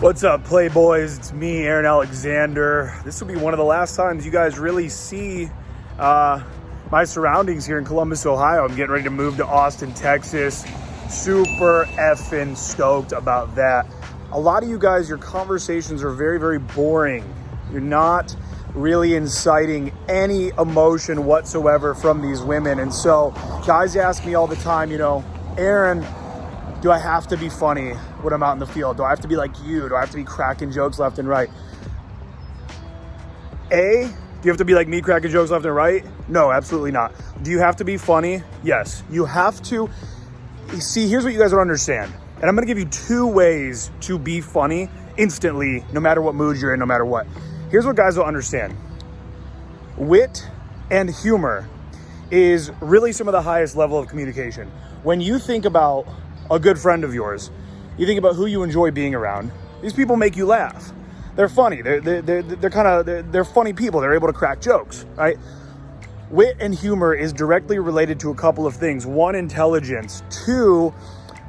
What's up, Playboys? It's me, Aaron Alexander. This will be one of the last times you guys really see my surroundings here in Columbus, Ohio. I'm getting ready to move to Austin, Texas. Super effing stoked about that. A lot of you guys, your conversations are very, very boring. You're not really inciting any emotion whatsoever from these women. And so guys ask me all the time, Aaron, do I have to be funny when I'm out in the field? Do I have to be like you? Do I have to be cracking jokes left and right? A, do you have to be like me cracking jokes left and right? No, absolutely not. Do you have to be funny? Yes. You have to. See, here's what you guys don't understand. And I'm going to give you two ways to be funny instantly, no matter what mood you're in, no matter what. Here's what guys don't understand. Wit and humor is really some of the highest level of communication. When you think about a good friend of yours, you think about who you enjoy being around. These people make you laugh. They're funny. They're funny people. They're able to crack jokes, right? Wit and humor is directly related to a couple of things. One, intelligence. Two,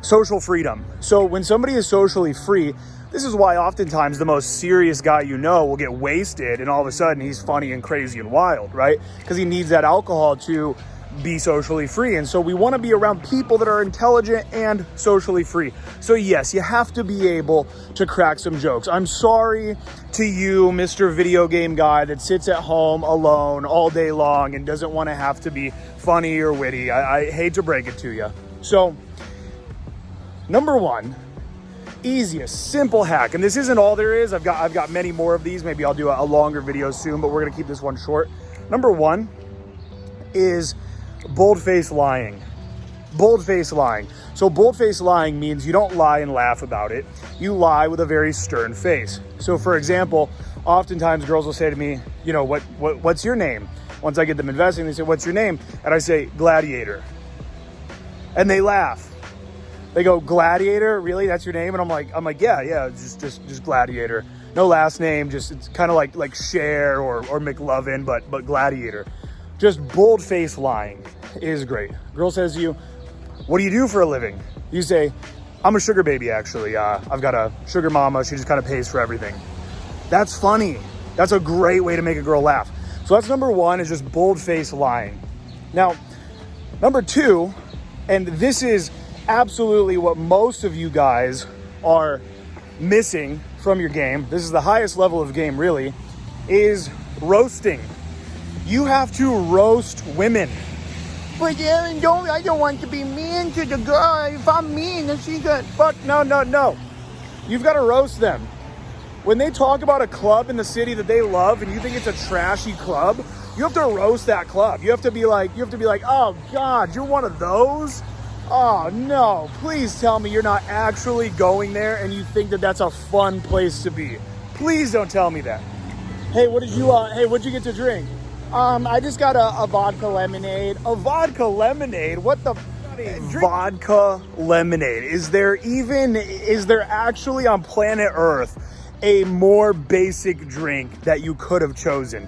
social freedom. So when somebody is socially free, this is why oftentimes the most serious guy you know will get wasted and all of a sudden he's funny and crazy and wild, right? Because he needs that alcohol to be socially free. And so we want to be around people that are intelligent and socially free. So yes, you have to be able to crack some jokes. I'm sorry to you, Mr. Video Game Guy that sits at home alone all day long and doesn't want to have to be funny or witty. I hate to break it to you. So number one, easiest, simple hack, and this isn't all there is. I've got many more of these. Maybe I'll do a longer video soon, but we're gonna keep this one short. Number one is boldface lying. Boldface lying. So boldface lying means you don't lie and laugh about it. You lie with a very stern face. So for example, oftentimes girls will say to me, what's your name? Once I get them investing, they say, what's your name? And I say, Gladiator. And they laugh. They go, Gladiator? Really? That's your name? And I'm like, yeah, just Gladiator. No last name, just it's kind of like Cher or McLovin, but Gladiator. Just bold-faced lying is great. Girl says to you, what do you do for a living? You say, I'm a sugar baby, actually. I've got a sugar mama. She just kind of pays for everything. That's funny. That's a great way to make a girl laugh. So that's number one, is just bold-faced lying. Now, number two, and this is absolutely what most of you guys are missing from your game, this is the highest level of game really, is roasting. You have to roast women. But Aaron, I don't want to be mean to the girl. If I'm mean, then she's gonna fuck. No. You've got to roast them. When they talk about a club in the city that they love and you think it's a trashy club, you have to roast that club. You have to be like, oh God, you're one of those? Oh no, please tell me you're not actually going there and you think that that's a fun place to be. Please don't tell me that. Hey, what'd you get to drink? I just got a vodka lemonade. A vodka lemonade? What the vodka lemonade? Is there actually on planet Earth a more basic drink that you could have chosen?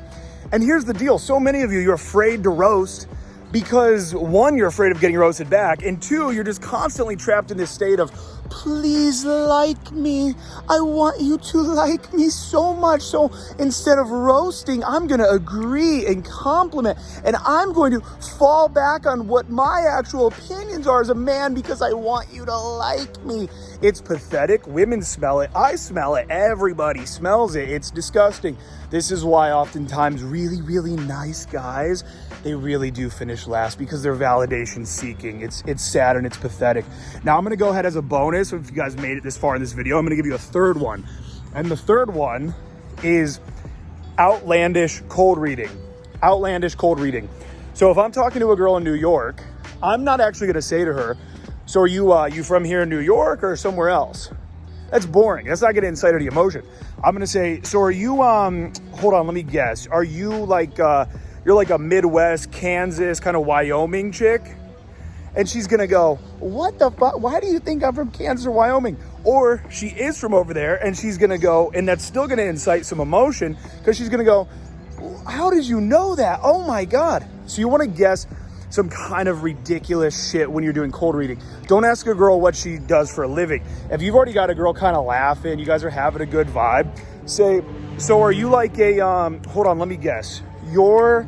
And here's the deal. So many of you're afraid to roast because one, you're afraid of getting roasted back, and two, you're just constantly trapped in this state of, please like me. I want you to like me so much. So instead of roasting, I'm going to agree and compliment, and I'm going to fall back on what my actual opinions are as a man because I want you to like me. It's pathetic. Women smell it. I smell it. Everybody smells it. It's disgusting. This is why oftentimes really, really nice guys, they really do finish last because they're validation seeking. It's sad and it's pathetic. Now I'm going to go ahead as a bonus. If you guys made it this far in this video, I'm going to give you a third one. And the third one is outlandish cold reading. Outlandish cold reading. So if I'm talking to a girl in New York, I'm not actually going to say to her, so are you from here in New York or somewhere else? That's boring. That's not going to incite any emotion. I'm going to say, so are you, hold on, let me guess. Are you you're like a Midwest, Kansas, kind of Wyoming chick? And she's going to go, what the fuck? Why do you think I'm from Kansas or Wyoming? Or she is from over there and she's going to go, and that's still going to incite some emotion because she's going to go, how did you know that? Oh my God. So you want to guess some kind of ridiculous shit when you're doing cold reading. Don't ask a girl what she does for a living. If you've already got a girl kind of laughing, you guys are having a good vibe, say, so are you like a, hold on, let me guess. You're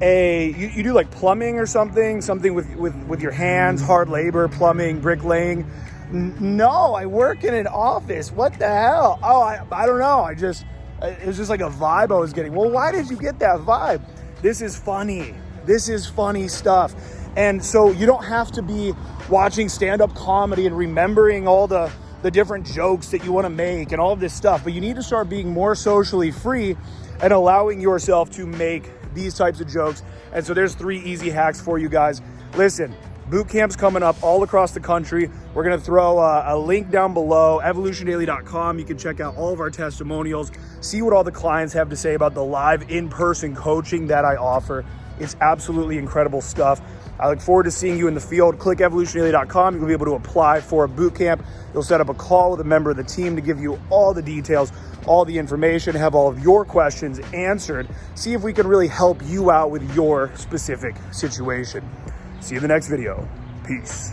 you do like plumbing or something with your hands, hard labor, plumbing, bricklaying. No, I work in an office. What the hell? Oh, I don't know. It was just like a vibe I was getting. Well, why did you get that vibe? This is funny. This is funny stuff. And so you don't have to be watching stand-up comedy and remembering all the different jokes that you want to make and all of this stuff, but you need to start being more socially free and allowing yourself to make these types of jokes. And so there's 3 easy hacks for you guys. Listen, boot camp's coming up all across the country. We're going to throw a link down below, evolutiondaily.com. You can check out all of our testimonials, see what all the clients have to say about the live in-person coaching that I offer. It's absolutely incredible stuff. I look forward to seeing you in the field. Click evolutiondaily.com. You'll be able to apply for a boot camp. You'll set up a call with a member of the team to give you all the details, all the information, have all of your questions answered. See if we can really help you out with your specific situation. See you in the next video. Peace.